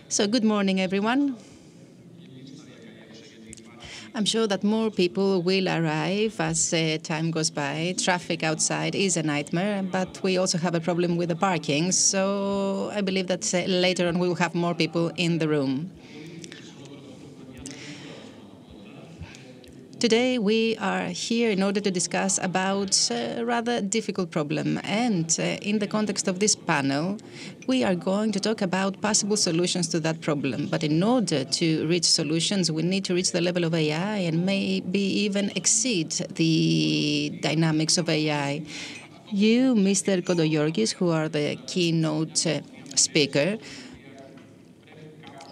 So good morning, everyone. I'm sure that more people will arrive as time goes by. Traffic outside is a nightmare, but we also have a problem with the parking. So I believe that later on we will have more people in the room. Today we are here in order to discuss about a rather difficult problem. And in the context of this panel, we are going to talk about possible solutions to that problem. But in order to reach solutions, we need to reach the level of AI and maybe even exceed the dynamics of AI. You, Mr. Kontogeorgis, who are the keynote speaker,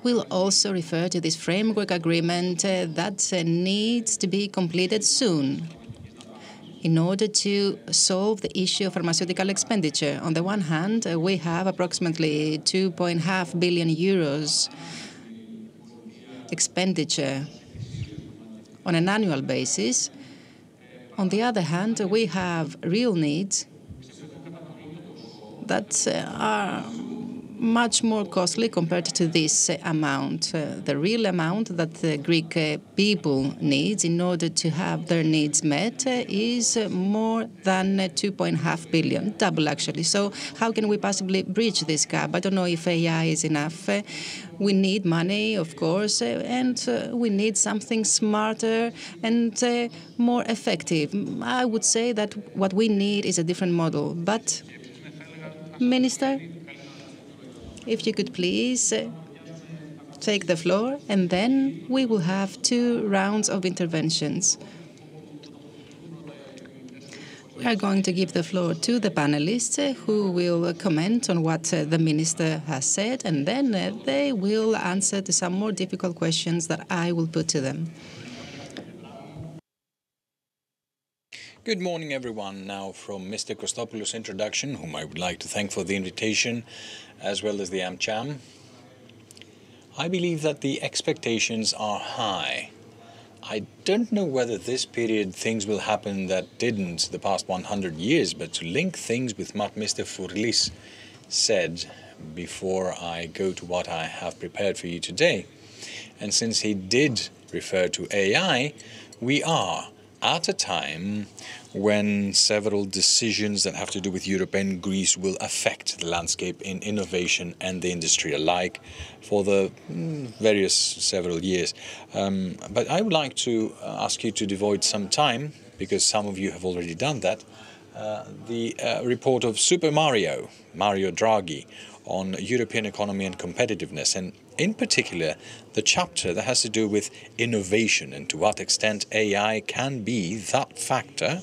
will also refer to this framework agreement that needs to be completed soon in order to solve the issue of pharmaceutical expenditure. On the one hand, we have approximately 2.5 billion euros expenditure on an annual basis. On the other hand, we have real needs that are much more costly compared to this amount. The real amount that the Greek people needs in order to have their needs met is more than 2.5 billion, double actually. So how can we possibly bridge this gap? I don't know if AI is enough. We need money, of course, and we need something smarter and more effective. I would say that what we need is a different model. But, Minister, if you could please take the floor, and then we will have 2 rounds of interventions. We are going to give the floor to the panelists who will comment on what the Minister has said, and then they will answer to some more difficult questions that I will put to them. Good morning, everyone. Now from Mr. Christopoulos' introduction, whom I would like to thank for the invitation, as well as the AmCham. I believe that the expectations are high. I don't know whether this period things will happen that didn't the past 100 years, but to link things with what Mr. Fourlis said before I go to what I have prepared for you today. And since he did refer to AI, we are at a time when several decisions that have to do with Europe and Greece will affect the landscape in innovation and the industry alike for the various several years. But I would like to ask you to devote some time, because some of you have already done that, the report of Super Mario Draghi, on European economy and competitiveness, and in particular the chapter that has to do with innovation and to what extent AI can be that factor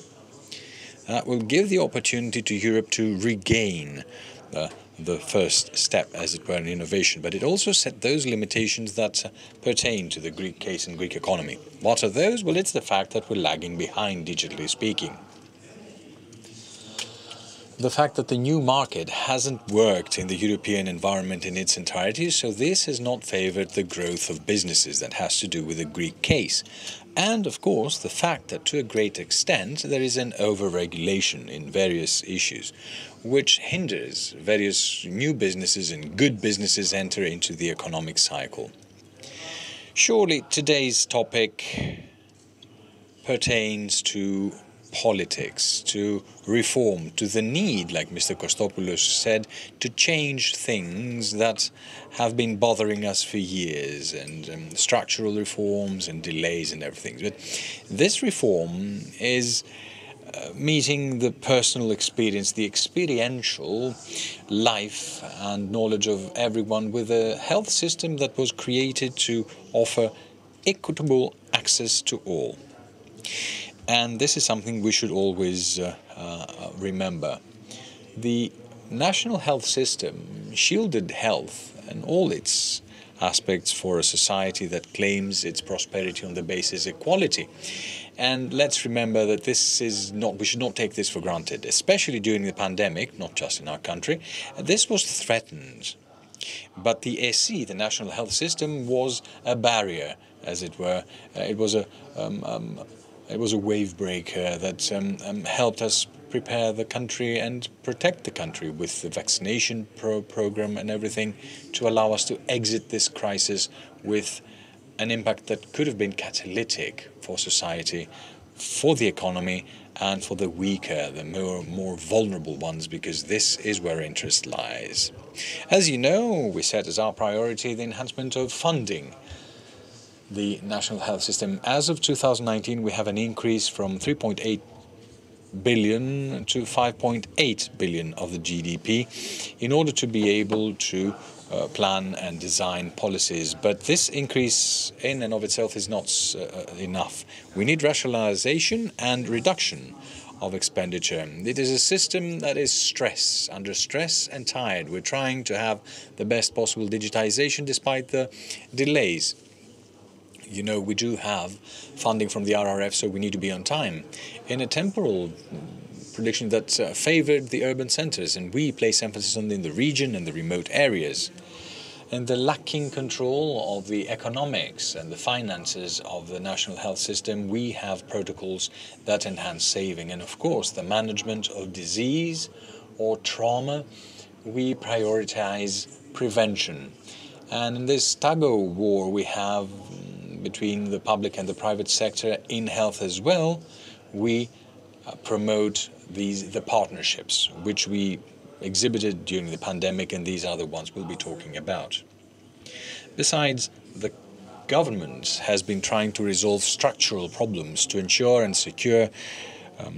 that will give the opportunity to Europe to regain the first step, as it were, in innovation. But it also set those limitations that pertain to the Greek case and Greek economy. What are those? Well, it's the fact that we're lagging behind, digitally speaking. The fact that the new market hasn't worked in the European environment in its entirety, so this has not favored the growth of businesses that has to do with the Greek case. And, of course, the fact that to a great extent there is an over-regulation in various issues, which hinders various new businesses and good businesses enter into the economic cycle. Surely today's topic pertains to politics, to reform, to the need, like Mr. Christopoulos said, to change things that have been bothering us for years, and structural reforms and delays and everything. But this reform is meeting the personal experience, the experiential life and knowledge of everyone with a health system that was created to offer equitable access to all. And this is something we should always remember. The national health system shielded health and all its aspects for a society that claims its prosperity on the basis of equality. And let's remember that we should not take this for granted, especially during the pandemic, not just in our country. This was threatened. But the SE, the national health system, was a barrier, as it were. It was It was a wave breaker that helped us prepare the country and protect the country with the vaccination program and everything to allow us to exit this crisis with an impact that could have been catalytic for society, for the economy, and for the weaker, the more vulnerable ones, because this is where interest lies. As you know, we set as our priority the enhancement of funding the national health system. As of 2019, we have an increase from 3.8 billion to 5.8 billion of the GDP in order to be able to plan and design policies. But this increase in and of itself is not enough. We need rationalization and reduction of expenditure. It is a system that is under stress and tired. We're trying to have the best possible digitization despite the delays. You know, we do have funding from the RRF, so we need to be on time. In a temporal prediction that favored the urban centers, and we place emphasis on the region and the remote areas. And the lacking control of the economics and the finances of the national health system, we have protocols that enhance saving. And of course, the management of disease or trauma, we prioritize prevention. And in this tug-of-war we have between the public and the private sector in health as well, we promote the partnerships, which we exhibited during the pandemic, and these are the ones we'll be talking about. Besides, the government has been trying to resolve structural problems to ensure and secure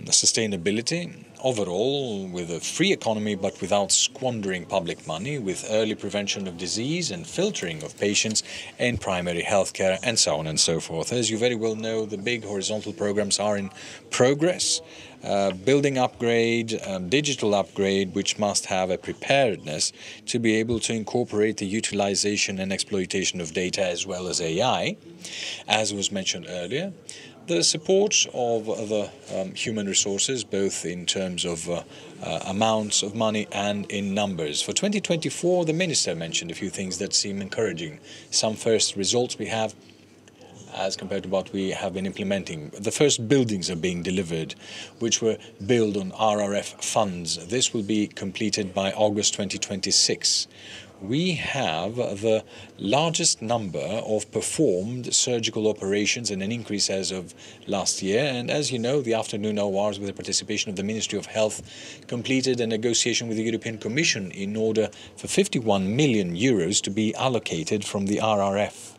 sustainability overall, with a free economy but without squandering public money, with early prevention of disease and filtering of patients in primary healthcare, and so on and so forth. As you very well know, the big horizontal programs are in progress. Building upgrade, digital upgrade, which must have a preparedness to be able to incorporate the utilization and exploitation of data as well as AI, as was mentioned earlier. The support of the human resources, both in terms of amounts of money and in numbers. For 2024, the Minister mentioned a few things that seem encouraging. Some first results we have as compared to what we have been implementing. The first buildings are being delivered, which were built on RRF funds. This will be completed by August 2026. We have the largest number of performed surgical operations and an increase as of last year. And as you know, the afternoon hours with the participation of the Ministry of Health completed a negotiation with the European Commission in order for 51 million euros to be allocated from the RRF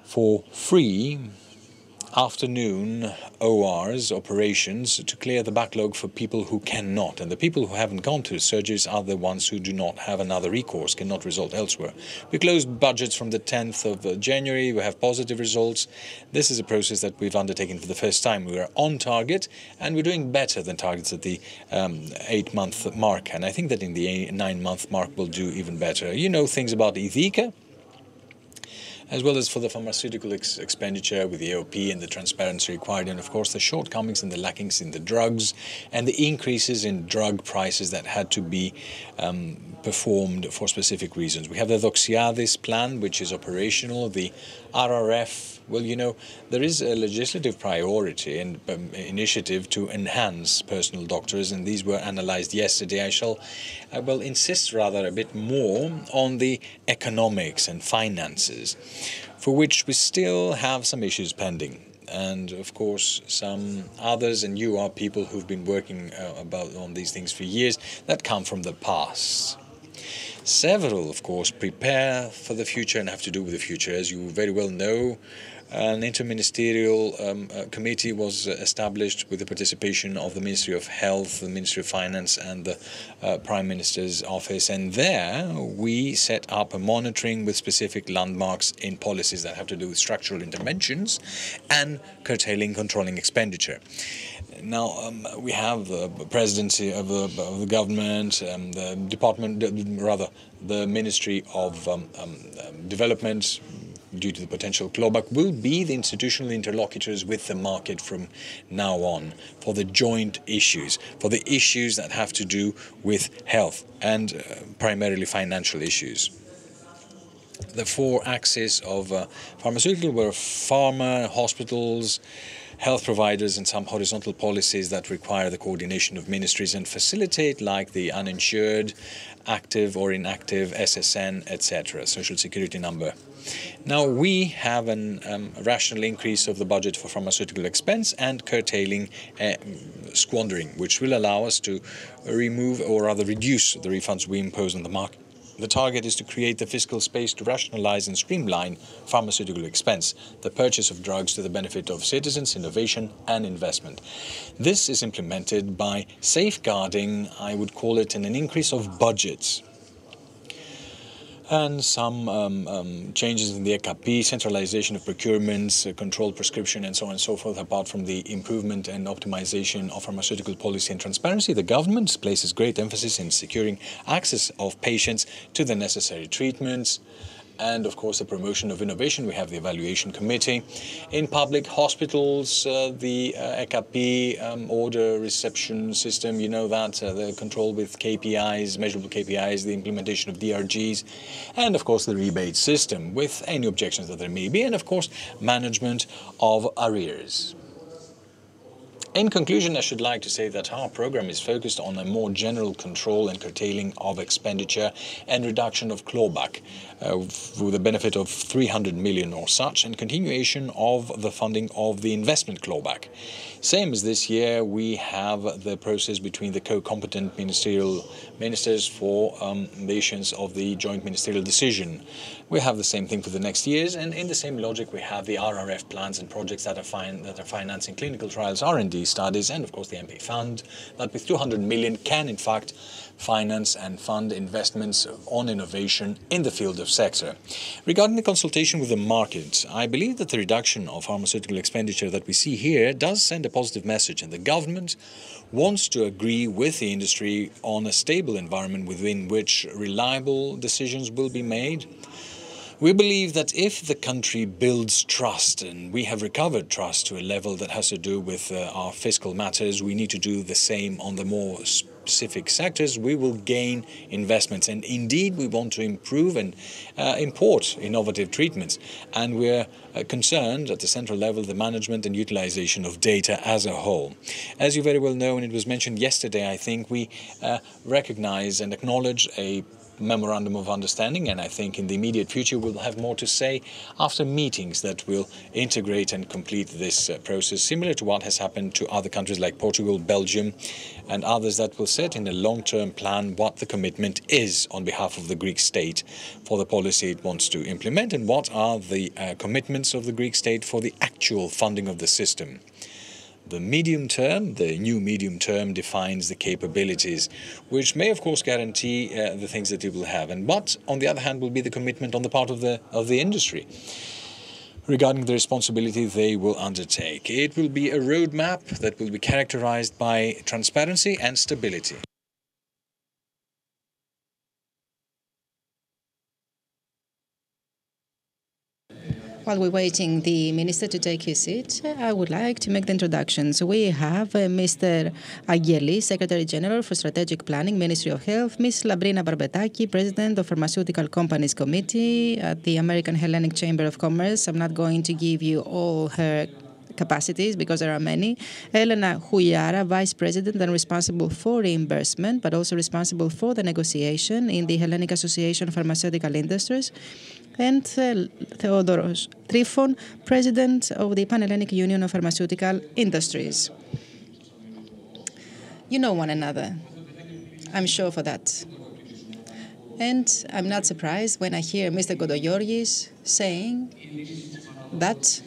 for free afternoon ORs, operations, to clear the backlog for people who cannot. And the people who haven't gone to surgeries are the ones who do not have another recourse, cannot result elsewhere. We closed budgets from the 10th of January. We have positive results. This is a process that we've undertaken for the first time. We are on target, and we're doing better than targets at the 8-month mark. And I think that in the 9-month mark we'll do even better. You know things about Ithika, as well as for the pharmaceutical expenditure with the AOP and the transparency required, and of course the shortcomings and the lackings in the drugs and the increases in drug prices that had to be performed for specific reasons. We have the Doxiadis plan, which is operational, the RRF. Well, you know, there is a legislative priority and initiative to enhance personal doctors, and these were analyzed yesterday. I will insist rather a bit more on the economics and finances, for which we still have some issues pending. And of course, some others, and you are people who've been working on these things for years, that come from the past. Several, of course, prepare for the future and have to do with the future. As you very well know, an interministerial committee was established with the participation of the Ministry of Health, the Ministry of Finance, and the Prime Minister's office. And there we set up a monitoring with specific landmarks in policies that have to do with structural interventions and curtailing, controlling expenditure. Now, we have the presidency of the government, the department, the Ministry of Development, due to the potential clawback, will be the institutional interlocutors with the market from now on for the joint issues, for the issues that have to do with health and primarily financial issues. The 4 axes of pharmaceutical were pharma, hospitals, health providers and some horizontal policies that require the coordination of ministries and facilitate, like the uninsured, active or inactive, SSN, etc., Social Security number. Now, we have a rational increase of the budget for pharmaceutical expense and curtailing squandering, which will allow us to remove or rather reduce the refunds we impose on the market. The target is to create the fiscal space to rationalize and streamline pharmaceutical expense, the purchase of drugs to the benefit of citizens, innovation and investment. This is implemented by safeguarding, I would call it, an increase of budgets and some changes in the EKP, centralization of procurements, controlled prescription and so on and so forth. Apart from the improvement and optimization of pharmaceutical policy and transparency, the government places great emphasis in securing access of patients to the necessary treatments, and of course the promotion of innovation. We have the evaluation committee. In public hospitals, the EKP order reception system, you know that, the control with KPIs, measurable KPIs, the implementation of DRGs, and of course the rebate system with any objections that there may be, and of course management of arrears. In conclusion, I should like to say that our program is focused on a more general control and curtailing of expenditure and reduction of clawback for the benefit of 300 million or such, and continuation of the funding of the investment clawback. Same as this year, we have the process between the co-competent ministers for the issuance of the joint ministerial decision. We have the same thing for the next years, and in the same logic we have the RRF plans and projects that are financing clinical trials, R&D studies, and of course the MP fund that with 200 million can in fact finance and fund investments on innovation in the field of sector. Regarding the consultation with the market, I believe that the reduction of pharmaceutical expenditure that we see here does send a positive message, and the government wants to agree with the industry on a stable environment within which reliable decisions will be made. We believe that if the country builds trust, and we have recovered trust to a level that has to do with our fiscal matters, we need to do the same on the more specific sectors. We will gain investments, and indeed we want to improve and import innovative treatments, and we're concerned at the central level the management and utilization of data as a whole. As you very well know, and it was mentioned yesterday, I think we recognize and acknowledge a memorandum of understanding, and I think in the immediate future we'll have more to say after meetings that will integrate and complete this process, similar to what has happened to other countries like Portugal, Belgium and others, that will set in a long-term plan what the commitment is on behalf of the Greek state for the policy it wants to implement, and what are the commitments of the Greek state for the actual funding of the system. The medium term, the new medium term, defines the capabilities, which may of course guarantee the things that it will have, and what on the other hand will be the commitment on the part of the industry regarding the responsibility they will undertake. It will be a roadmap that will be characterized by transparency and stability. While we're waiting the Minister to take his seat, I would like to make the introductions. We have Mr. Angelis, Secretary General for Strategic Planning, Ministry of Health, Ms. Labrina Barmpetaki, President of Pharmaceutical Companies Committee at the American-Hellenic Chamber of Commerce. I'm not going to give you all her capacities because there are many. Elena Chouliara, Vice President and responsible for reimbursement, but also responsible for the negotiation in the Hellenic Association of Pharmaceutical Industries. And Theodore Tryfon, President of the Panhellenic Union of Pharmaceutical Industries. You know one another, I'm sure for that. And I'm not surprised when I hear Mr. Kontogeorgis saying that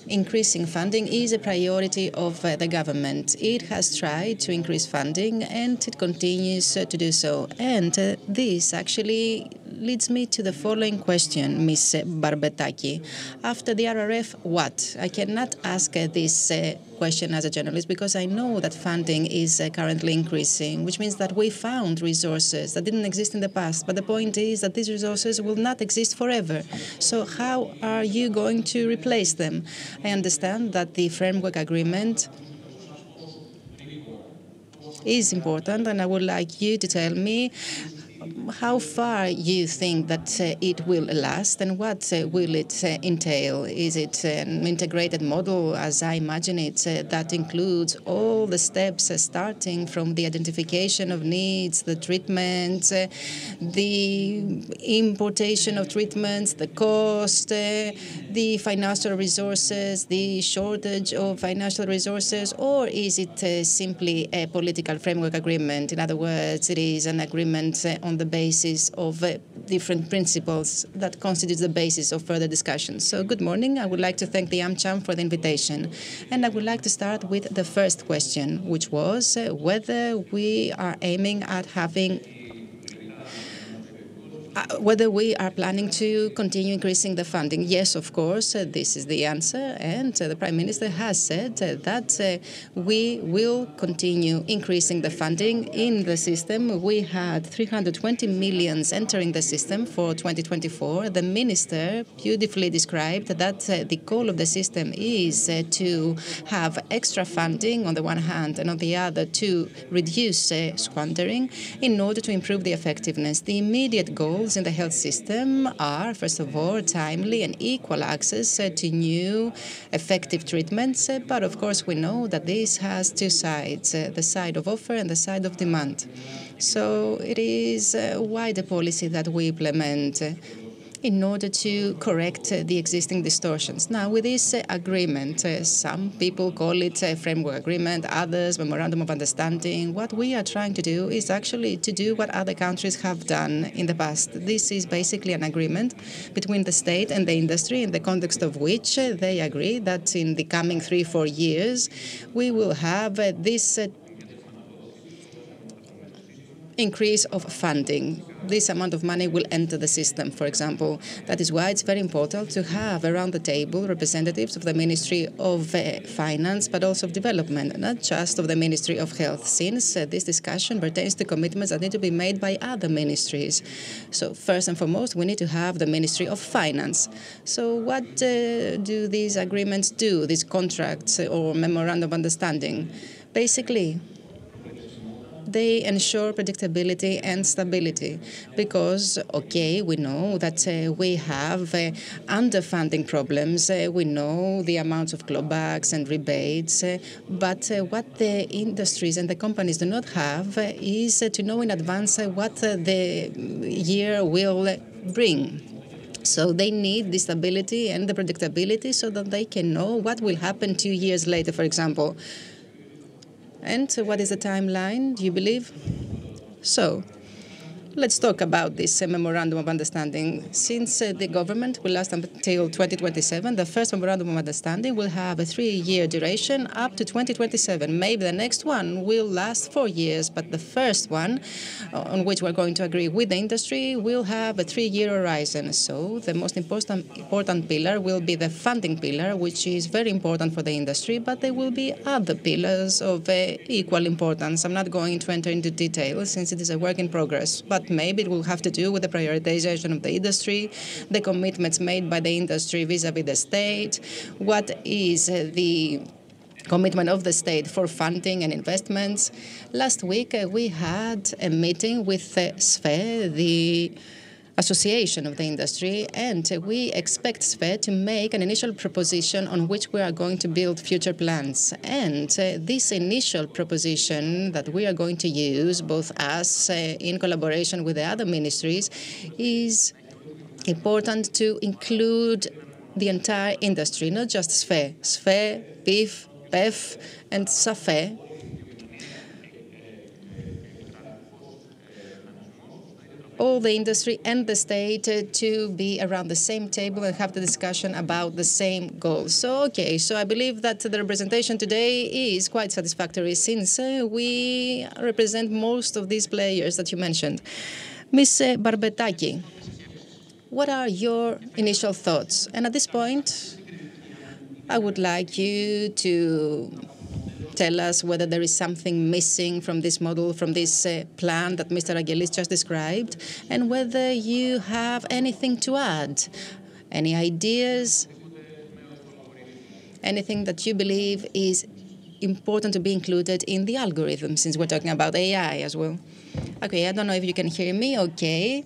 increasing funding is a priority of the government. It has tried to increase funding and it continues to do so. And this actually leads me to the following question, Ms. Barmpetaki. After the RRF, what? I cannot ask this question as a journalist because I know that funding is currently increasing, which means that we found resources that didn't exist in the past. But the point is that these resources will not exist forever. So how are you going to replace them? I understand that the framework agreement is important, and I would like you to tell me how far you think that it will last and what will it entail? Is it an integrated model, as I imagine it, that includes all the steps starting from the identification of needs, the treatment, the importation of treatments, the cost, the financial resources, the shortage of financial resources, or is it simply a political framework agreement? In other words, it is an agreement on the basis of different principles that constitutes the basis of further discussions. So good morning. I would like to thank the AmCham for the invitation. And I would like to start with the first question, which was whether we are aiming at having whether we are planning to continue increasing the funding. Yes, of course, this is the answer. And the Prime Minister has said that we will continue increasing the funding in the system. We had 320 million entering the system for 2024. The Minister beautifully described that the goal of the system is to have extra funding on the one hand and on the other to reduce squandering in order to improve the effectiveness. The immediate goals in the health system are, first of all, timely and equal access to new effective treatments. But of course, we know that this has two sides, the side of offer and the side of demand. So it is a wider policy that we implement in order to correct the existing distortions. Now, with this agreement, some people call it a framework agreement, others memorandum of understanding. What we are trying to do is actually to do what other countries have done in the past. This is basically an agreement between the state and the industry in the context of which they agree that in the coming 3-4 years, we will have this increase of funding. This amount of money will enter the system, for example. That is why it's very important to have around the table representatives of the Ministry of Finance, but also of Development, not just of the Ministry of Health, since this discussion pertains to commitments that need to be made by other ministries. So first and foremost, we need to have the Ministry of Finance. So what do these agreements do, these contracts or memorandum of understanding? Basically, they ensure predictability and stability because, okay, we know that we have underfunding problems. We know the amounts of clawbacks and rebates. But what the industries and the companies do not have is to know in advance what the year will bring. So they need the stability and the predictability so that they can know what will happen 2 years later, for example. And what is the timeline, do you believe? So let's talk about this memorandum of understanding. Since the government will last until 2027, the first memorandum of understanding will have a 3-year duration up to 2027. Maybe the next one will last 4 years, but the first one, on which we're going to agree with the industry, will have a 3-year horizon. So the most important pillar will be the funding pillar, which is very important for the industry, but there will be other pillars of equal importance. I'm not going to enter into details since it is a work in progress, but maybe it will have to do with the prioritization of the industry, the commitments made by the industry vis-à-vis the state, what is the commitment of the state for funding and investments. Last week, we had a meeting with SFEE, the Association of the Industry, and we expect SFEE to make an initial proposition on which we are going to build future plans. And this initial proposition that we are going to use, both us in collaboration with the other ministries, is important to include the entire industry, not just SFEE. SFEE, PIF, PEF, and SAFE. All the industry and the state to be around the same table and have the discussion about the same goals. So, okay, so I believe that the representation today is quite satisfactory since we represent most of these players that you mentioned. Ms. Barmpetaki, what are your initial thoughts? And at this point, I would like you to tell us whether there is something missing from this model, from this plan that Mr. Angelis just described, and whether you have anything to add, any ideas, anything that you believe is important to be included in the algorithm, since we're talking about AI as well. Okay, I don't know if you can hear me. Okay.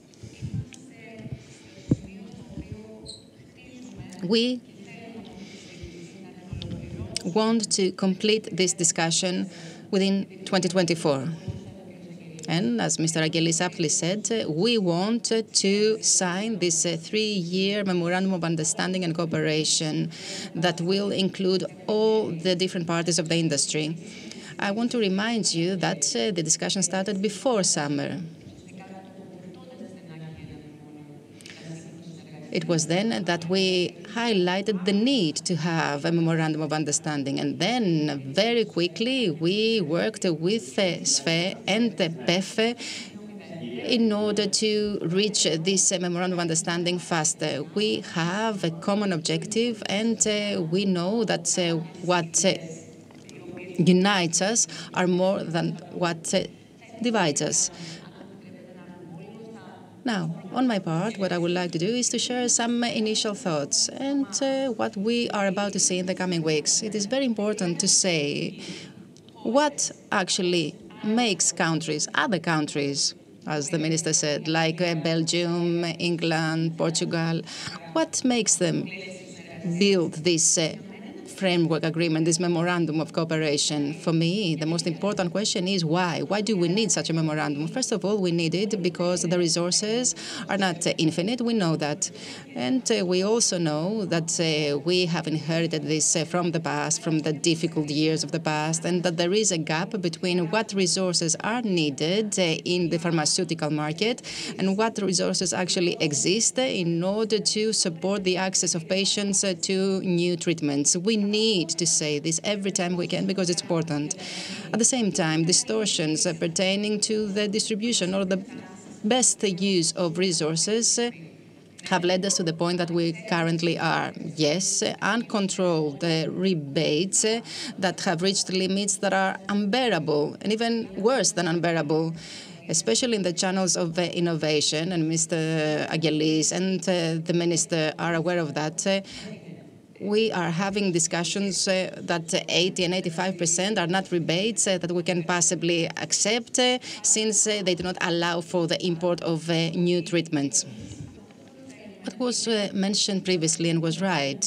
We want to complete this discussion within 2024. And as Mr. Angelis aptly said, we want to sign this 3-year Memorandum of Understanding and Cooperation that will include all the different parties of the industry. I want to remind you that the discussion started before summer. It was then that we highlighted the need to have a Memorandum of Understanding. And then very quickly we worked with SFEE and PEF in order to reach this Memorandum of Understanding faster. We have a common objective, and we know that what unites us are more than what divides us. Now, on my part, what I would like to do is to share some initial thoughts and what we are about to see in the coming weeks. It is very important to say what actually makes countries, other countries, as the minister said, like Belgium, England, Portugal, what makes them build this framework agreement, this memorandum of cooperation. For me, the most important question is why? Why do we need such a memorandum? First of all, we need it because the resources are not infinite. We know that. And we also know that we have inherited this from the past, from the difficult years of the past, and that there is a gap between what resources are needed in the pharmaceutical market and what resources actually exist in order to support the access of patients to new treatments. We need to say this every time we can because it's important. At the same time, distortions pertaining to the distribution or the best use of resources have led us to the point that we currently are. Yes, uncontrolled rebates that have reached limits that are unbearable and even worse than unbearable, especially in the channels of innovation. And Mr. Angelis and the minister are aware of that. We are having discussions that 80 and 85% are not rebates that we can possibly accept since they do not allow for the import of new treatments. What was mentioned previously and was right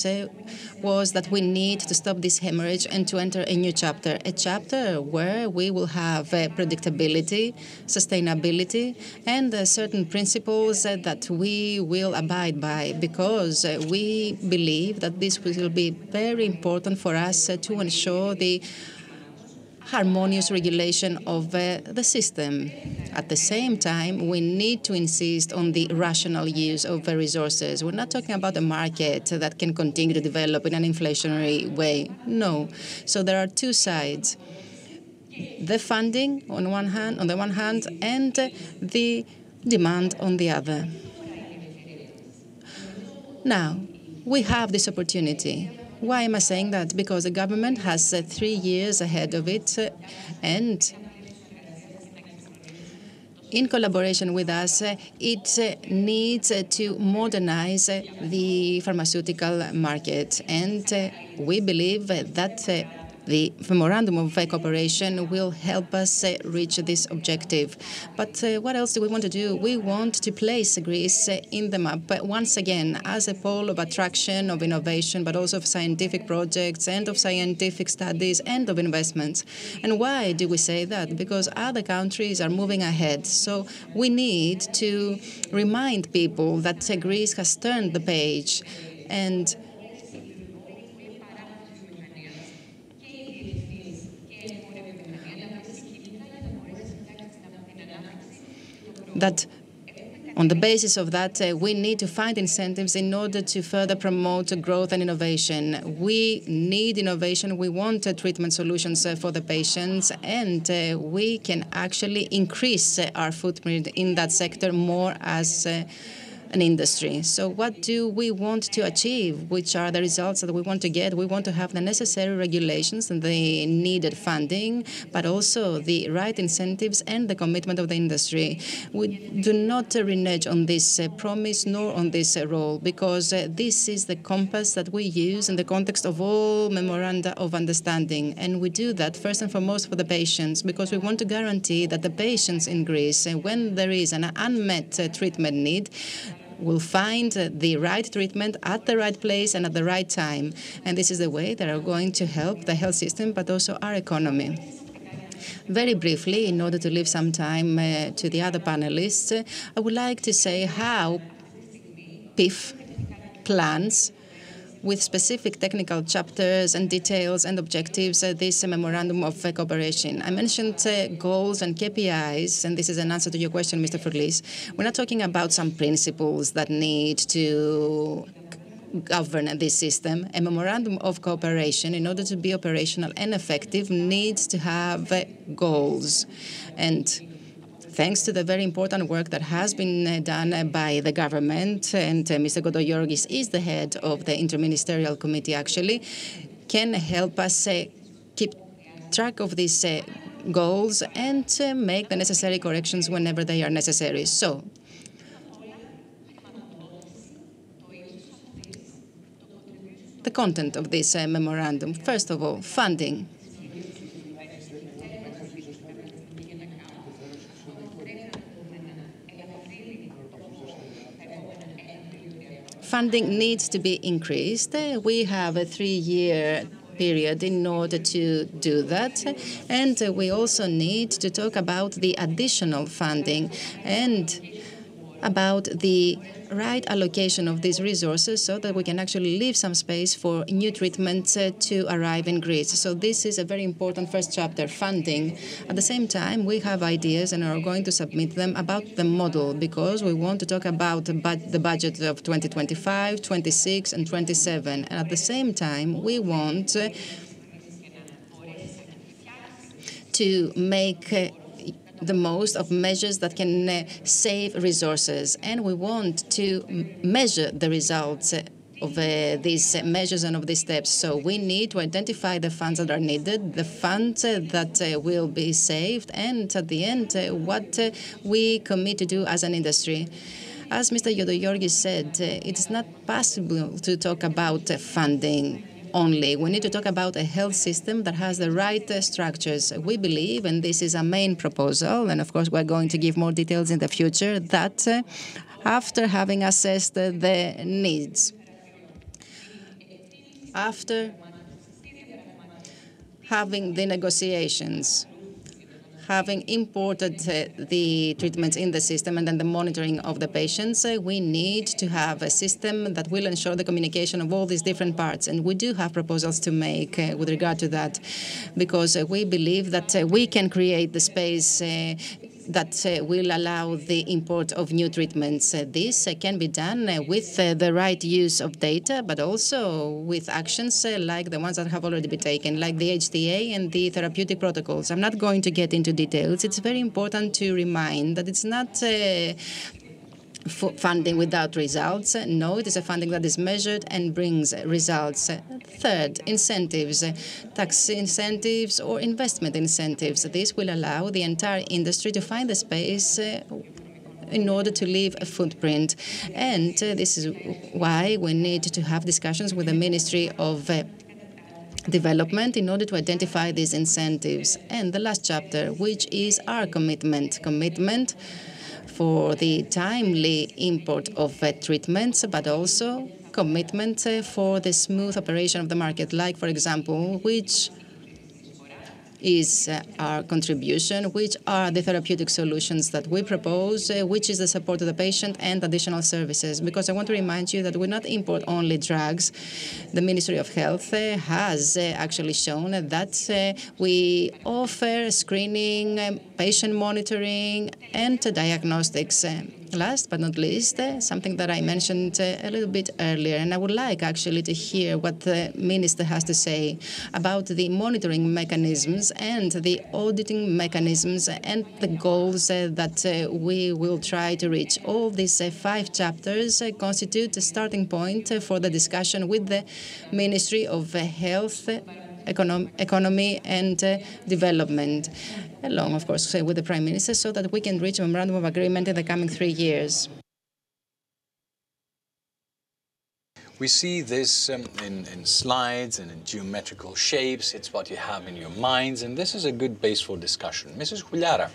was that we need to stop this hemorrhage and to enter a new chapter, a chapter where we will have predictability, sustainability, and certain principles that we will abide by, because we believe that this will be very important for us to ensure the harmonious regulation of the system. At the same time, we need to insist on the rational use of resources. We're not talking about a market that can continue to develop in an inflationary way. No. So there are two sides. The funding on the one hand, and the demand on the other. Now, we have this opportunity. Why am I saying that? Because the government has 3 years ahead of it, and in collaboration with us, it needs to modernize the pharmaceutical market. And we believe that the Memorandum of Cooperation will help us reach this objective. But what else do we want to do? We want to place Greece in the map once again as a pole of attraction, of innovation, but also of scientific projects and of scientific studies and of investments. And why do we say that? Because other countries are moving ahead. So we need to remind people that Greece has turned the page, and that on the basis of that, we need to find incentives in order to further promote growth and innovation. We need innovation. We want treatment solutions for the patients, and we can actually increase our footprint in that sector more as a an industry. So what do we want to achieve? Which are the results that we want to get? We want to have the necessary regulations and the needed funding, but also the right incentives and the commitment of the industry. We do not renege on this promise nor on this role, because this is the compass that we use in the context of all memoranda of understanding. And we do that first and foremost for the patients, because we want to guarantee that the patients in Greece, when there is an unmet treatment need, will find the right treatment at the right place and at the right time. And this is the way that are going to help the health system, but also our economy. Very briefly, in order to leave some time to the other panelists, I would like to say how PIF plans, with specific technical chapters and details and objectives, this memorandum of cooperation. I mentioned goals and KPIs, and this is an answer to your question, Mr. Fourlis. We're not talking about some principles that need to govern this system. A memorandum of cooperation, in order to be operational and effective, needs to have goals. And thanks to the very important work that has been done by the government, and Mr. Kontogeorgis is the head of the Interministerial Committee, actually, can help us keep track of these goals and make the necessary corrections whenever they are necessary. So, the content of this memorandum, first of all, funding. Funding needs to be increased. We have a 3-year period in order to do that. And we also need to talk about the additional funding and about the right allocation of these resources so that we can actually leave some space for new treatments to arrive in Greece. So this is a very important first chapter, funding. At the same time, we have ideas and are going to submit them about the model, because we want to talk about the budget of 2025, 26, and 27. And at the same time, we want to make the most of measures that can save resources. And we want to measure the results of these measures and of these steps. So we need to identify the funds that are needed, the funds that will be saved, and at the end, what we commit to do as an industry. As Mr. Kontogeorgis said, it's not possible to talk about funding only. We need to talk about a health system that has the right structures. We believe, and this is our main proposal, and of course we're going to give more details in the future, that after having assessed the needs, after having the negotiations, having imported the treatments in the system and then the monitoring of the patients, we need to have a system that will ensure the communication of all these different parts. And we do have proposals to make with regard to that, because we believe that we can create the space that will allow the import of new treatments. This can be done with the right use of data, but also with actions like the ones that have already been taken, like the HTA and the therapeutic protocols. I'm not going to get into details. It's very important to remind that it's not funding without results. No, it is a funding that is measured and brings results. Third, incentives, tax incentives or investment incentives. This will allow the entire industry to find the space in order to leave a footprint. And this is why we need to have discussions with the Ministry of Development in order to identify these incentives. And the last chapter, which is our commitment for the timely import of treatments, but also commitment for the smooth operation of the market, like, for example, which is our contribution, which are the therapeutic solutions that we propose, which is the support of the patient and additional services. Because I want to remind you that we not import only drugs. The Ministry of Health has actually shown that we offer screening, patient monitoring, and diagnostics. Last but not least, something that I mentioned a little bit earlier, and I would like actually to hear what the Minister has to say about the monitoring mechanisms and the auditing mechanisms and the goals that we will try to reach. All these 5 chapters constitute a starting point for the discussion with the Ministry of Health, Economy and Development, along, of course, with the Prime Minister, so that we can reach a memorandum of agreement in the coming 3 years. We see this in slides and in geometrical shapes. It's what you have in your minds, and this is a good base for discussion. Mrs. Chouliara,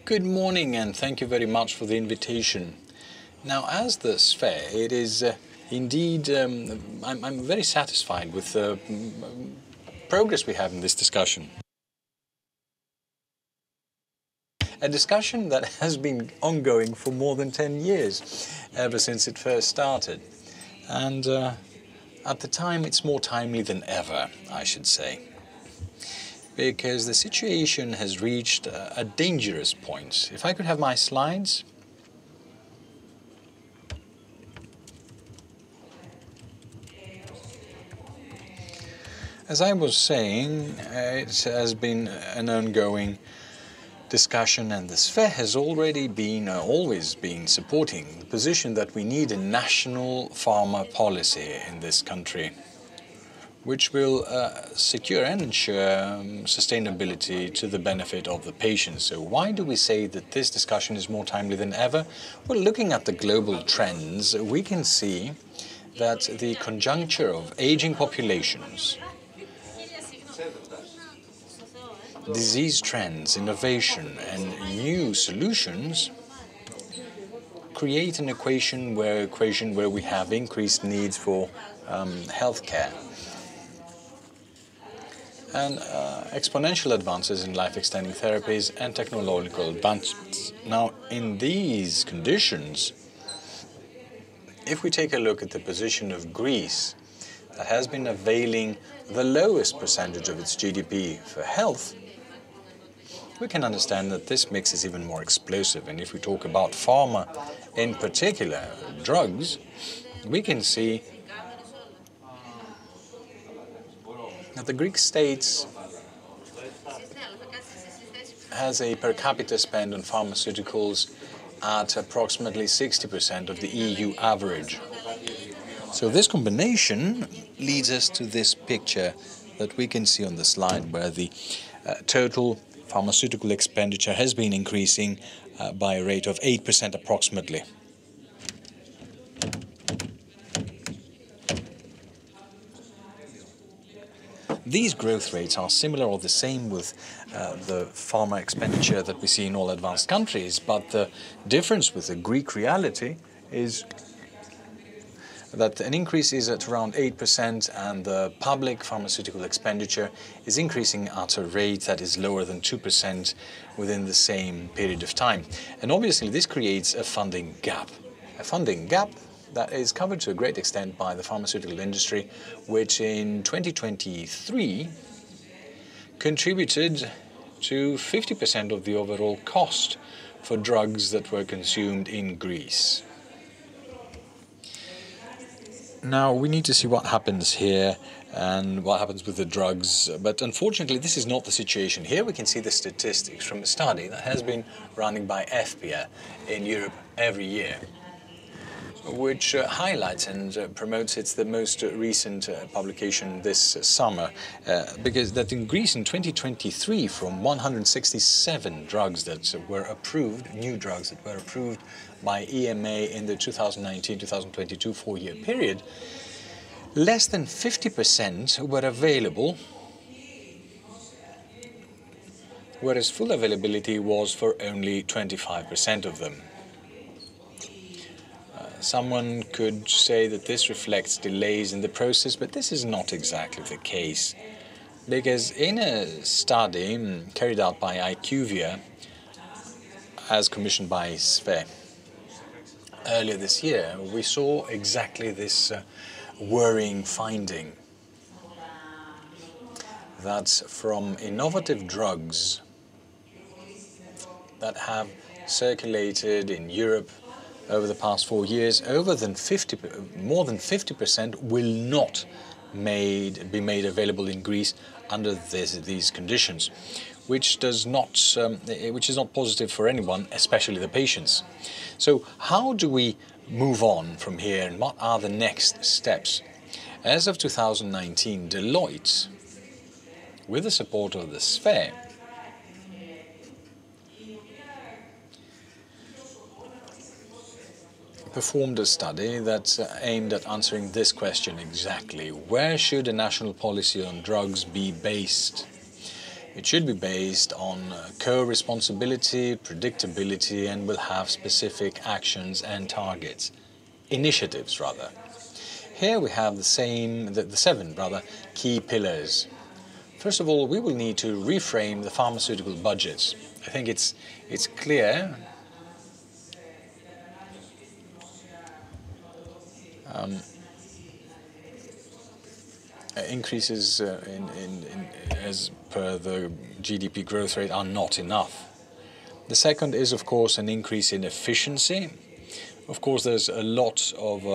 good morning, and thank you very much for the invitation. Now, as the SFEE, it is indeed, I'm very satisfied with the progress we have in this discussion. A discussion that has been ongoing for more than 10 years, ever since it first started. And at the time, it's more timely than ever, I should say, because the situation has reached a dangerous point. If I could have my slides. As I was saying, it has been an ongoing discussion, and the SFEE has already been, always been supporting the position that we need a national pharma policy in this country, which will secure and ensure sustainability to the benefit of the patients. So why do we say that this discussion is more timely than ever? Well, looking at the global trends, we can see that the conjuncture of aging populations, disease trends, innovation, and new solutions create an equation where we have increased needs for healthcare and exponential advances in life-extending therapies and technological advancements. Now, in these conditions, if we take a look at the position of Greece, that has been availing the lowest percentage of its GDP for health, we can understand that this mix is even more explosive. And if we talk about pharma, in particular drugs, we can see that the Greek state has a per capita spend on pharmaceuticals at approximately 60% of the EU average. So this combination leads us to this picture that we can see on the slide, where the total pharmaceutical expenditure has been increasing by a rate of 8% approximately. These growth rates are similar or the same with the pharma expenditure that we see in all advanced countries, but the difference with the Greek reality is that an increase is at around 8%, and the public pharmaceutical expenditure is increasing at a rate that is lower than 2% within the same period of time. And obviously this creates a funding gap that is covered to a great extent by the pharmaceutical industry, which in 2023 contributed to 50% of the overall cost for drugs that were consumed in Greece. Now, we need to see what happens here and what happens with the drugs, but unfortunately this is not the situation. Here we can see the statistics from a study that has been running by FPA in Europe every year, which highlights and promotes, it's the most recent publication this summer, because that in Greece in 2023, from 167 drugs that were approved, new drugs that were approved by EMA in the 2019-2022 4-year period, less than 50% were available, whereas full availability was for only 25% of them. Someone could say that this reflects delays in the process, but this is not exactly the case, because in a study carried out by IQVIA, as commissioned by SFEE, earlier this year, we saw exactly this worrying finding, that from innovative drugs that have circulated in Europe over the past 4 years, more than 50% will not be made available in Greece under these conditions, which is not positive for anyone, especially the patients. So how do we move on from here, and what are the next steps? As of 2019, Deloitte, with the support of the SFEE, performed a study that aimed at answering this question exactly. Where should a national policy on drugs be based? It should be based on co-responsibility, predictability, and will have specific actions and targets. Initiatives, rather. Here we have the seven key pillars. First of all, we will need to reframe the pharmaceutical budgets. I think it's clear increases as per the GDP growth rate are not enough. The second is, of course, an increase in efficiency. Of course, there's a lot of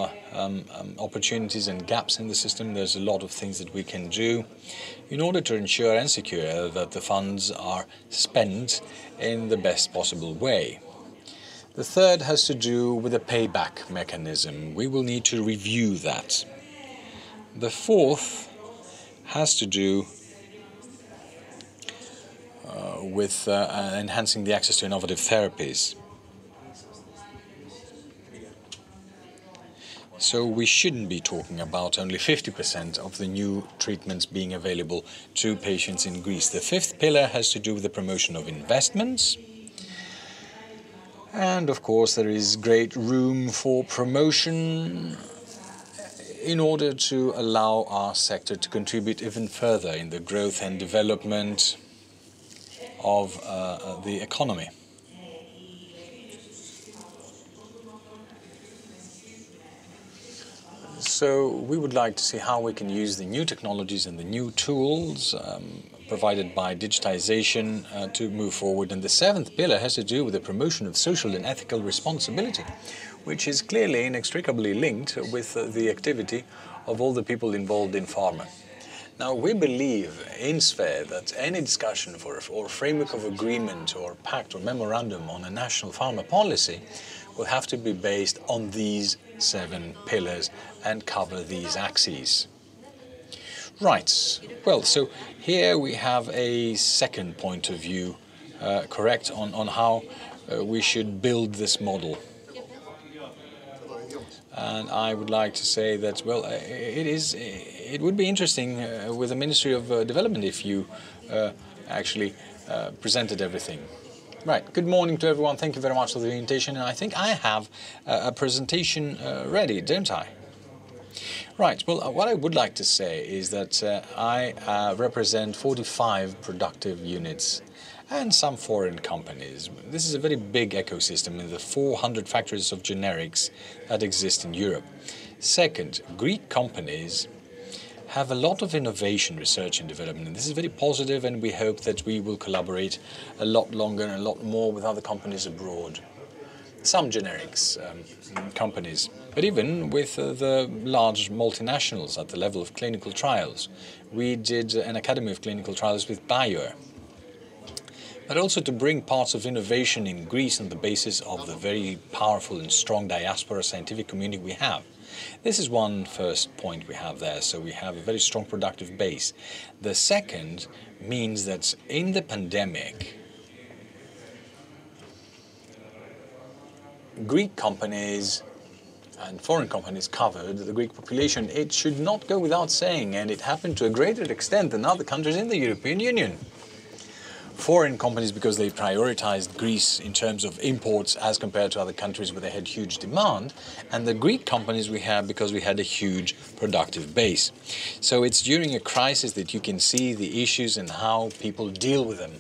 opportunities and gaps in the system. There's a lot of things that we can do in order to ensure and secure that the funds are spent in the best possible way. The third has to do with a payback mechanism. We will need to review that. The fourth has to do with enhancing the access to innovative therapies. So we shouldn't be talking about only 50% of the new treatments being available to patients in Greece. The fifth pillar has to do with the promotion of investments. And of course, there is great room for promotion in order to allow our sector to contribute even further in the growth and development of the economy. So we would like to see how we can use the new technologies and the new tools provided by digitization to move forward. And the seventh pillar has to do with the promotion of social and ethical responsibility, which is clearly inextricably linked with the activity of all the people involved in pharma. Now, we believe in SFEE that any discussion or framework of agreement or pact or memorandum on a national pharma policy will have to be based on these 7 pillars and cover these axes. Right. Well, so here we have a second point of view, correct, on how we should build this model. And I would like to say that, well, it would be interesting with the Ministry of Development if you actually presented everything. Right. Good morning to everyone. Thank you very much for the invitation. And I think I have a presentation ready, don't I? Right. Well, what I would like to say is that I represent 45 productive units and some foreign companies. This is a very big ecosystem in the 400 factories of generics that exist in Europe. Second, Greek companies have a lot of innovation, research and development. And this is very positive, and we hope that we will collaborate a lot longer and a lot more with other companies abroad. Some generics companies, but even with the large multinationals at the level of clinical trials. We did an Academy of Clinical Trials with Bayer, but also to bring parts of innovation in Greece on the basis of the very powerful and strong diaspora scientific community we have. This is one first point we have there, so we have a very strong productive base. The second means that in the pandemic, Greek companies and foreign companies covered the Greek population. It should not go without saying, and it happened to a greater extent than other countries in the European Union. Foreign companies, because they prioritized Greece in terms of imports as compared to other countries where they had huge demand, and the Greek companies we had because we had a huge productive base. So it's during a crisis that you can see the issues and how people deal with them.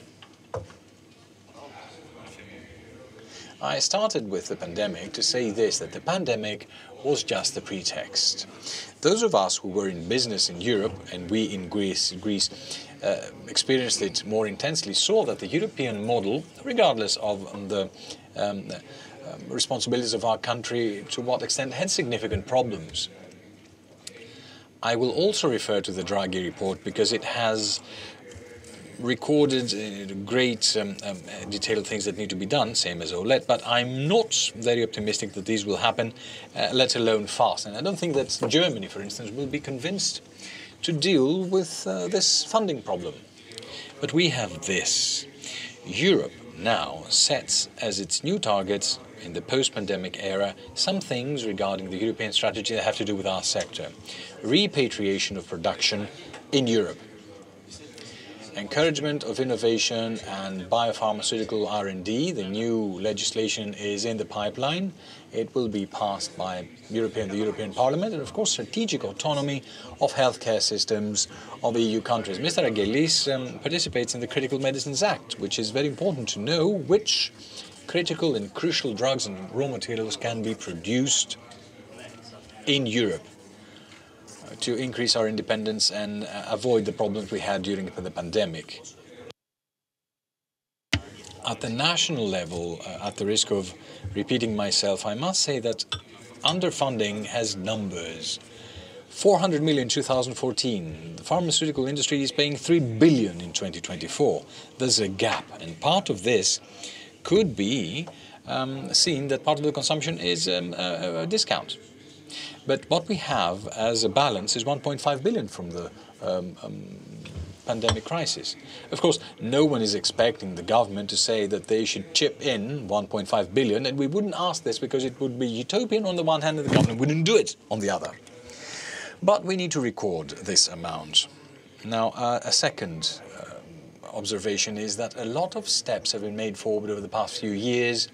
I started with the pandemic to say this, that the pandemic was just the pretext. Those of us who were in business in Europe, and we in Greece experienced it more intensely, saw that the European model, regardless of the responsibilities of our country, to what extent had significant problems. I will also refer to the Draghi report because it has recorded great detailed things that need to be done, same as OLED, but I'm not very optimistic that these will happen, let alone fast. And I don't think that Germany, for instance, will be convinced to deal with this funding problem. But we have this. Europe now sets as its new targets in the post-pandemic era some things regarding the European strategy that have to do with our sector. Repatriation of production in Europe. Encouragement of innovation and biopharmaceutical R&D. The new legislation is in the pipeline. It will be passed by the European Parliament, and of course strategic autonomy of healthcare systems of EU countries. Mr. Angelis participates in the Critical Medicines Act, which is very important to know which critical and crucial drugs and raw materials can be produced in Europe to increase our independence and avoid the problems we had during the pandemic. At the national level, at the risk of repeating myself, I must say that underfunding has numbers. 400 million in 2014. The pharmaceutical industry is paying 3 billion in 2024. There's a gap, and part of this could be seen that part of the consumption is a discount. But what we have as a balance is 1.5 billion from the pandemic crisis. Of course, no one is expecting the government to say that they should chip in 1.5 billion, and we wouldn't ask this because it would be utopian on the one hand and the government wouldn't do it on the other. But we need to record this amount. Now, a second observation is that a lot of steps have been made forward over the past few years.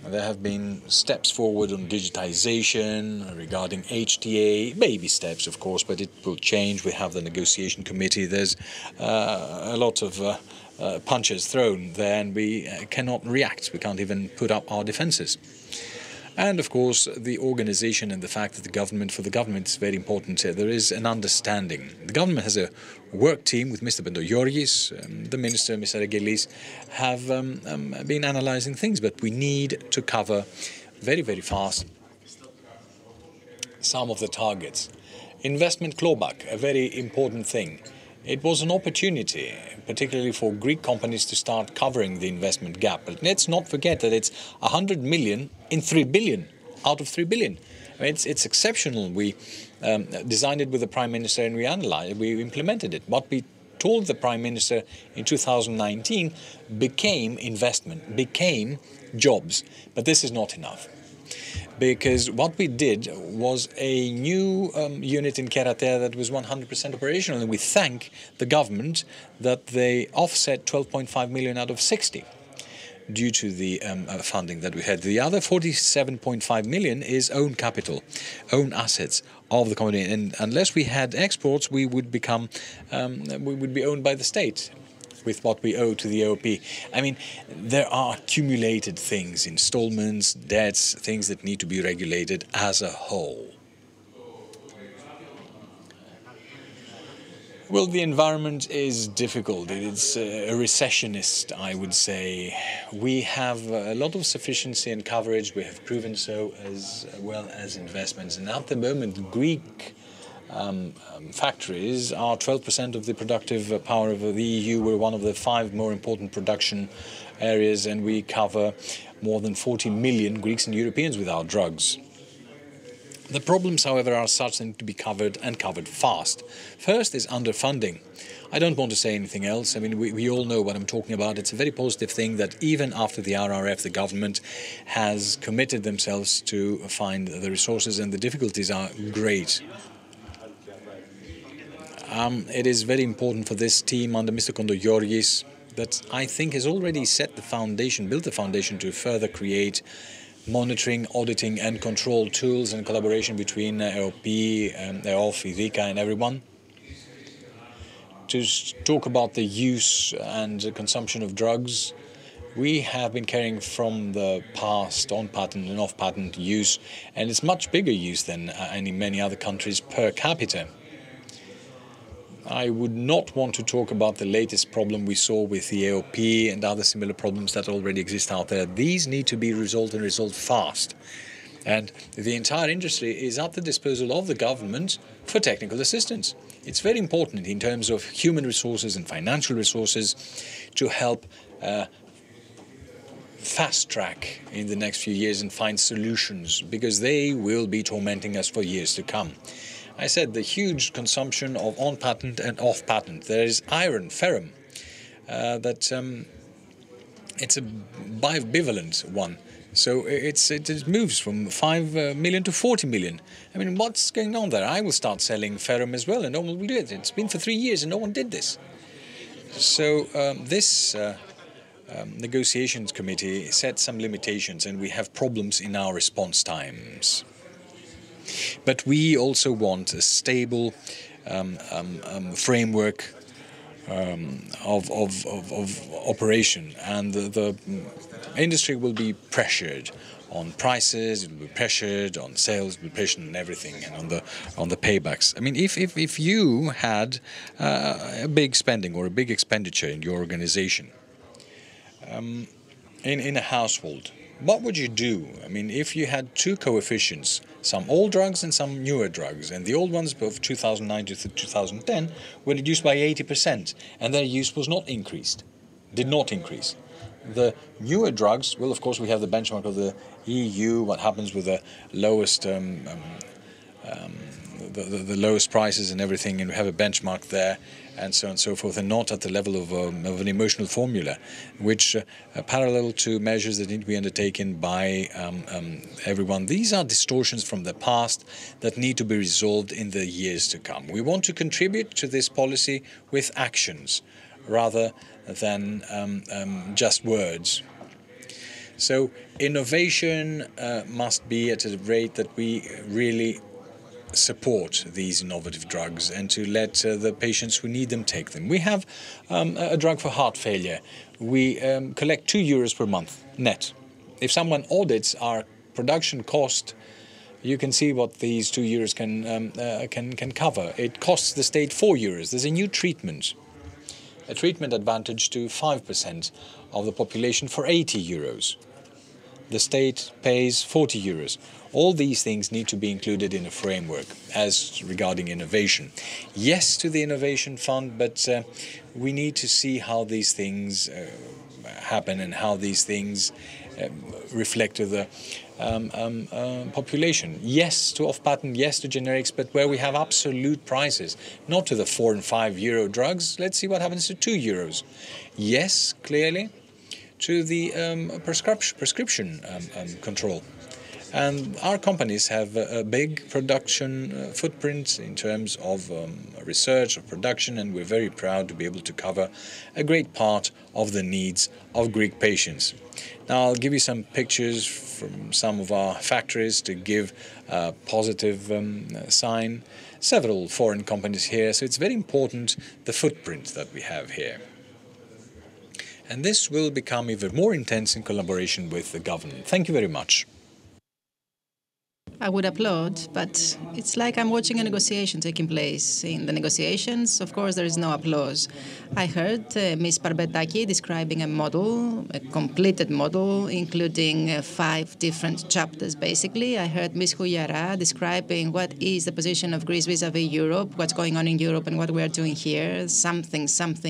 There have been steps forward on digitization, regarding HTA, baby steps, of course, but it will change. We have the negotiation committee. There's a lot of punches thrown there, and we cannot react. We can't even put up our defenses. And, of course, the organization and the fact that for the government is very important. There is an understanding. The government has a work team with Mr. Kontogeorgis, the minister, Mr. Angelis, have been analyzing things, but we need to cover very, very fast some of the targets. Investment clawback, a very important thing. It was an opportunity, particularly for Greek companies, to start covering the investment gap. But let's not forget that it's 100 million in 3 billion, out of 3 billion. I mean, it's exceptional. We designed it with the Prime Minister and we implemented it. What we told the Prime Minister in 2019 became investment, became jobs. But this is not enough. Because what we did was a new unit in Keratea that was 100% operational, and we thank the government that they offset 12.5 million out of 60 due to the funding that we had. The other 47.5 million is own capital, own assets of the company, and unless we had exports, we would be owned by the state with what we owe to the AOP. I mean, there are accumulated things, installments, debts, things that need to be regulated as a whole. Well, the environment is difficult. It's a recessionist, I would say. We have a lot of sufficiency and coverage. We have proven so, as well as investments. And at the moment, Greek factories are 12% of the productive power of the EU. We're one of the 5 more important production areas, and we cover more than 40 million Greeks and Europeans with our drugs. The problems, however, are such that need to be covered and covered fast. First is underfunding. I don't want to say anything else. I mean, we all know what I'm talking about. It's a very positive thing that even after the RRF, the government has committed themselves to find the resources, and the difficulties are great. It is very important for this team under Mr. Kontogeorgis that I think has already set the foundation, built the foundation to further create monitoring, auditing and control tools and collaboration between AOP, EOF, IDIKA and everyone. To talk about the use and consumption of drugs, we have been carrying from the past on-patent and off-patent use, and it's much bigger use than in many other countries per capita. I would not want to talk about the latest problem we saw with the AOP and other similar problems that already exist out there. These need to be resolved and resolved fast. And the entire industry is at the disposal of the government for technical assistance. It's very important in terms of human resources and financial resources to help fast track in the next few years and find solutions, because they will be tormenting us for years to come. I said the huge consumption of on-patent and off-patent. There is iron, ferrum, it's a bivalent one. So it moves from 5 million to 40 million. I mean, what's going on there? I will start selling ferrum as well, and no one will do it. It's been for 3 years, and no one did this. So this negotiations committee set some limitations, and we have problems in our response times. But we also want a stable framework of operation, and the industry will be pressured on prices, it will be pressured on sales, it will be pressured on everything, and on the paybacks. I mean, if you had a big spending or a big expenditure in your organization, in a household, what would you do? I mean, if you had two coefficients, some old drugs and some newer drugs, and the old ones of 2009 to 2010 were reduced by 80%, and their use was not increased, did not increase. The newer drugs, well, of course, we have the benchmark of the EU, what happens with the lowest the lowest prices and everything, and we have a benchmark there, and so on and so forth, and not at the level of an emotional formula, which parallel to measures that need to be undertaken by everyone. These are distortions from the past that need to be resolved in the years to come. We want to contribute to this policy with actions rather than just words. So innovation must be at a rate that we really support these innovative drugs, and to let the patients who need them take them. We have a drug for heart failure. We collect €2 per month net. If someone audits our production cost, you can see what these €2 can cover. It costs the state €4. There's a new treatment, a treatment advantage to 5% of the population for €80. The state pays €40. All these things need to be included in a framework as regarding innovation. Yes to the innovation fund, but we need to see how these things happen and how these things reflect to the population. Yes to off-patent, yes to generics, but where we have absolute prices, not to the €4 and €5 drugs. Let's see what happens to €2. Yes, clearly, to the prescription control. And our companies have a big production footprint in terms of research, of production, and we're very proud to be able to cover a great part of the needs of Greek patients. Now, I'll give you some pictures from some of our factories to give a positive sign. Several foreign companies here, so it's very important the footprint that we have here. And this will become even more intense in collaboration with the government. Thank you very much. I would applaud, but it's like I'm watching a negotiation taking place. In the negotiations, of course, there is no applause. I heard Ms. Barmpetaki describing a model, a completed model, including 5 different chapters, basically. I heard Ms. Chouliara describing what is the position of Greece vis-à-vis Europe, what's going on in Europe and what we are doing here. Something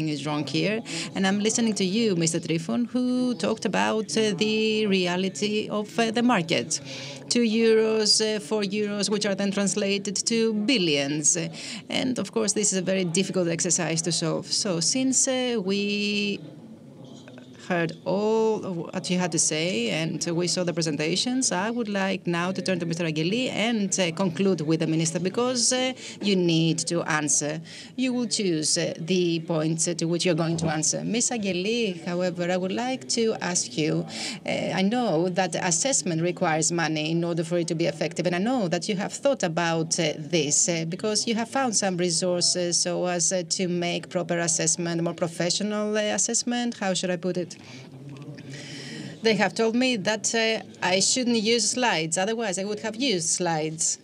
is wrong here. And I'm listening to you, Mr. Tryfon, who talked about the reality of the market. €2, €4, which are then translated to billions. And of course, this is a very difficult exercise to solve. So since we heard all of what you had to say and we saw the presentations, I would like now to turn to Mr. Angelis and conclude with the Minister, because you need to answer. You will choose the points to which you're going to answer. Ms. Angelis, however, I would like to ask you, I know that assessment requires money in order for it to be effective, and I know that you have thought about this because you have found some resources so as to make proper assessment, more professional assessment. How should I put it? They have told me that I shouldn't use slides, otherwise I would have used slides.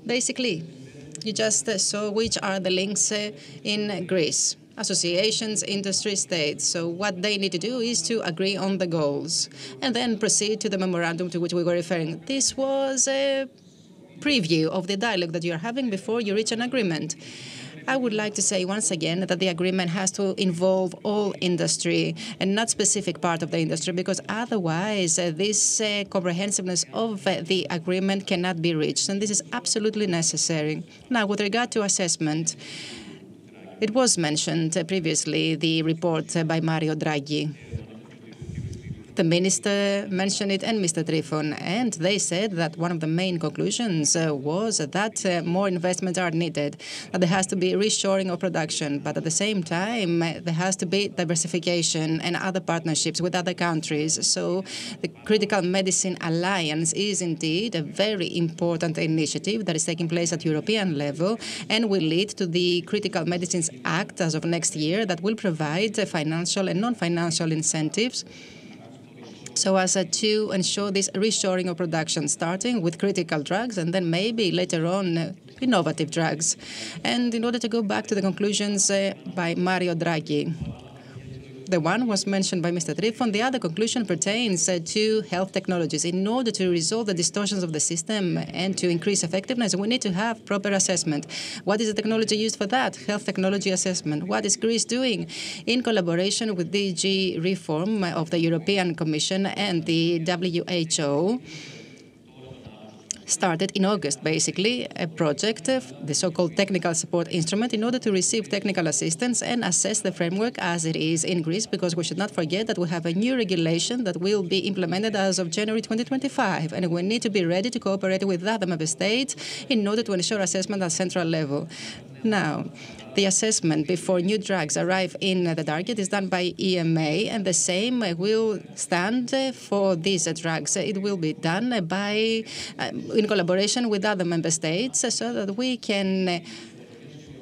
Basically, You just saw which are the links in Greece. Associations, industry, states. So what they need to do is to agree on the goals and then proceed to the memorandum to which we were referring. This was a preview of the dialogue that you're having before you reach an agreement. I would like to say once again that the agreement has to involve all industry and not specific part of the industry, because otherwise this comprehensiveness of the agreement cannot be reached, and this is absolutely necessary. Now, with regard to assessment, it was mentioned previously, the report by Mario Draghi. The minister mentioned it and Mr. Tryfon, and they said that one of the main conclusions was that more investments are needed, that there has to be reshoring of production, but at the same time there has to be diversification and other partnerships with other countries. So the Critical Medicine Alliance is indeed a very important initiative that is taking place at European level and will lead to the Critical Medicines Act as of next year that will provide financial and non-financial incentives so as to ensure this reshoring of production, starting with critical drugs and then maybe later on innovative drugs. And in order to go back to the conclusions by Mario Draghi, the one was mentioned by Mr. Tryfon. The other conclusion pertains to health technologies. In order to resolve the distortions of the system and to increase effectiveness, we need to have proper assessment. What is the technology used for that? Health technology assessment. What is Greece doing? In collaboration with DG Reform of the European Commission and the WHO, started in August, basically, a project, the so-called technical support instrument, in order to receive technical assistance and assess the framework as it is in Greece, because we should not forget that we have a new regulation that will be implemented as of January 2025, and we need to be ready to cooperate with other member states in order to ensure assessment at central level. Now, the assessment before new drugs arrive in the target is done by EMA, and the same will stand for these drugs. It will be done by in collaboration with other member states, so that we can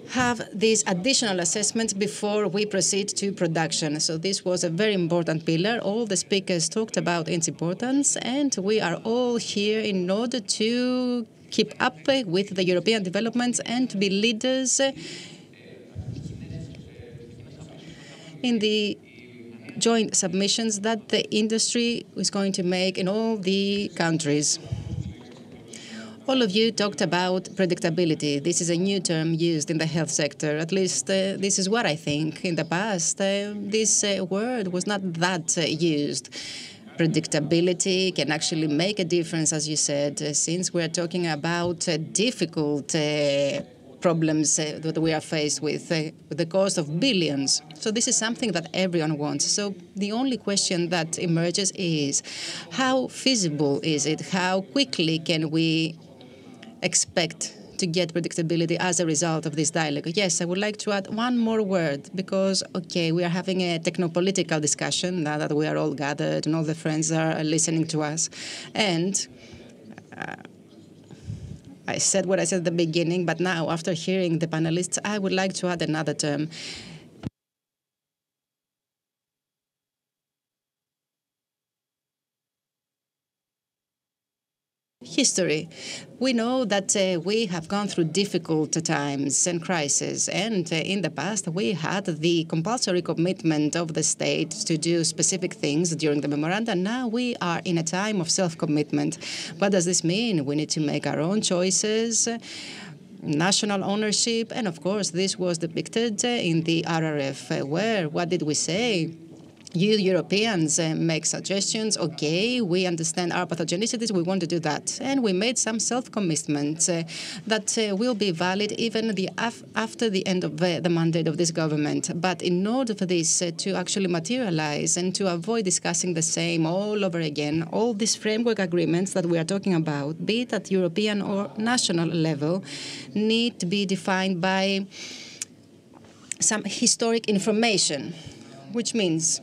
have these additional assessments before we proceed to production. So this was a very important pillar. All the speakers talked about its importance, and we are all here in order to keep up with the European developments and to be leaders in the joint submissions that the industry is going to make in all the countries. All of you talked about predictability. This is a new term used in the health sector. At least this is what I think. In the past, this word was not that used. Predictability can actually make a difference, as you said, since we're talking about difficult problems that we are faced with the cost of billions. So this is something that everyone wants. So the only question that emerges is, how feasible is it? How quickly can we expect to get predictability as a result of this dialogue? Yes, I would like to add one more word, because, okay, we are having a technopolitical discussion now that we are all gathered and all the friends are listening to us. And I said what I said at the beginning, but now, after hearing the panelists, I would like to add another term. History. We know that we have gone through difficult times and crises, and in the past we had the compulsory commitment of the state to do specific things during the memoranda. Now we are in a time of self-commitment. What does this mean? We need to make our own choices, national ownership, and of course this was depicted in the RRF, where what did we say? You Europeans make suggestions. Okay, we understand our pathogenicities. We want to do that. And we made some self-commitments that will be valid even after the end of the mandate of this government. But in order for this to actually materialize and to avoid discussing the same all over again, all these framework agreements that we are talking about, be it at European or national level, need to be defined by some historic information, which means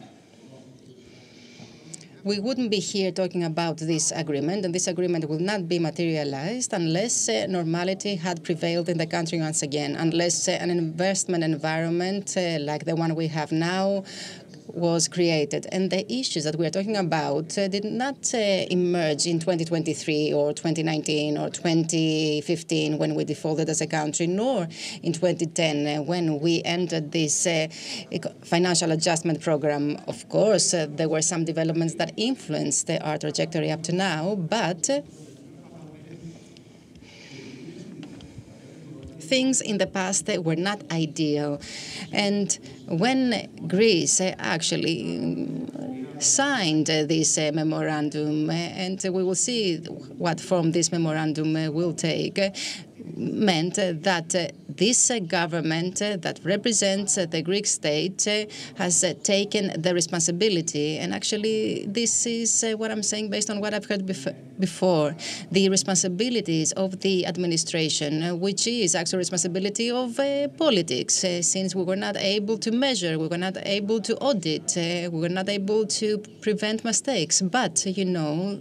we wouldn't be here talking about this agreement, and this agreement will not be materialized unless normality had prevailed in the country once again, unless an investment environment like the one we have now was created. And the issues that we are talking about did not emerge in 2023 or 2019 or 2015 when we defaulted as a country, nor in 2010 when we entered this financial adjustment program. Of course, there were some developments that influenced our trajectory up to now, but things in the past were not ideal. And when Greece actually signed this memorandum, and we will see what form this memorandum will take, meant that this government that represents the Greek state has taken the responsibility. And actually, this is what I'm saying based on what I've heard before. The responsibilities of the administration, which is actually responsibility of politics, since we were not able to measure, we were not able to audit, we were not able to prevent mistakes. But you know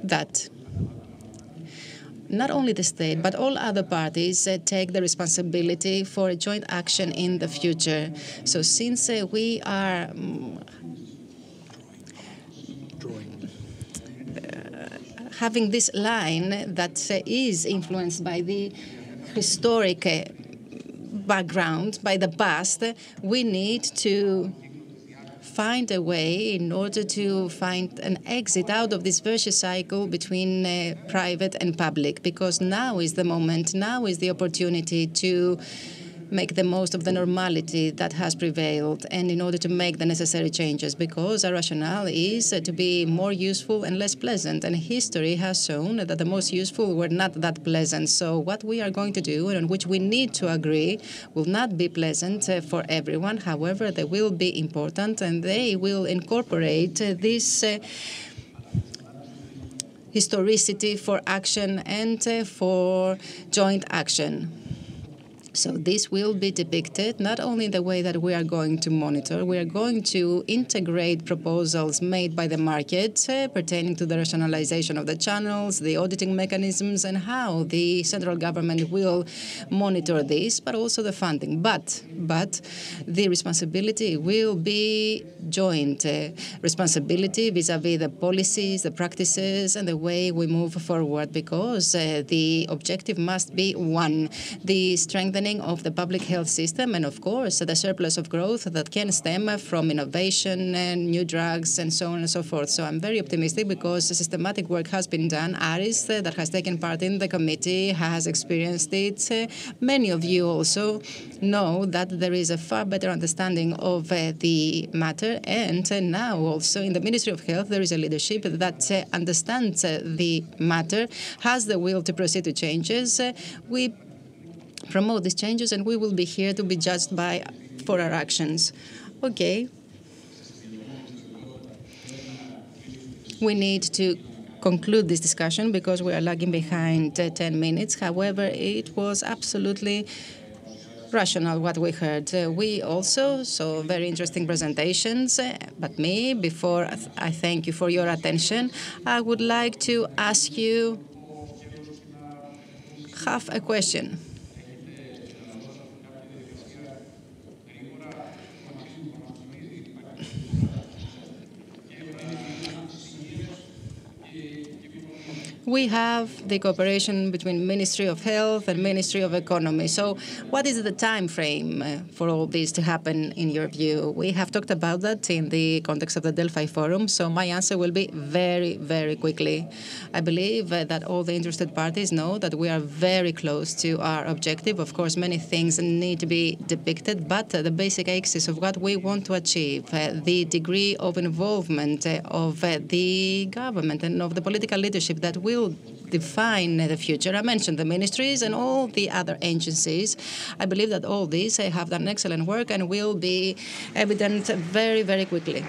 that not only the state, but all other parties take the responsibility for a joint action in the future. So since we are having this line that is influenced by the historic background, by the past, we need to find a way in order to find an exit out of this vicious cycle between private and public, because now is the moment, now is the opportunity to make the most of the normality that has prevailed, and in order to make the necessary changes, because our rationale is to be more useful and less pleasant. And history has shown that the most useful were not that pleasant. So what we are going to do, and on which we need to agree, will not be pleasant for everyone. However, they will be important, and they will incorporate this historicity for action and for joint action. So this will be depicted not only in the way that we are going to monitor, we are going to integrate proposals made by the market pertaining to the rationalization of the channels, the auditing mechanisms, and how the central government will monitor this, but also the funding. But the responsibility will be joint responsibility vis-à-vis the policies, the practices, and the way we move forward, because the objective must be one, the strengthening of the public health system, and of course the surplus of growth that can stem from innovation and new drugs and so on and so forth. So I'm very optimistic because systematic work has been done. Aris, that has taken part in the committee, has experienced it. Many of you also know that there is a far better understanding of the matter, and now also in the Ministry of Health there is a leadership that understands the matter, has the will to proceed to changes. We promote these changes, and we will be here to be judged for our actions. Okay. We need to conclude this discussion because we are lagging behind 10 minutes. However, it was absolutely rational what we heard. We also saw very interesting presentations, but before I thank you for your attention, I would like to ask you half a question. We have the cooperation between Ministry of Health and Ministry of Economy. So what is the time frame for all this to happen in your view? We have talked about that in the context of the Delphi Forum, so my answer will be very, very quickly. I believe that all the interested parties know that we are very close to our objective. Of course, many things need to be depicted, but the basic axis of what we want to achieve, the degree of involvement of the government and of the political leadership that will define the future. I mentioned the ministries and all the other agencies. I believe that all these have done excellent work and will be evident very, very quickly.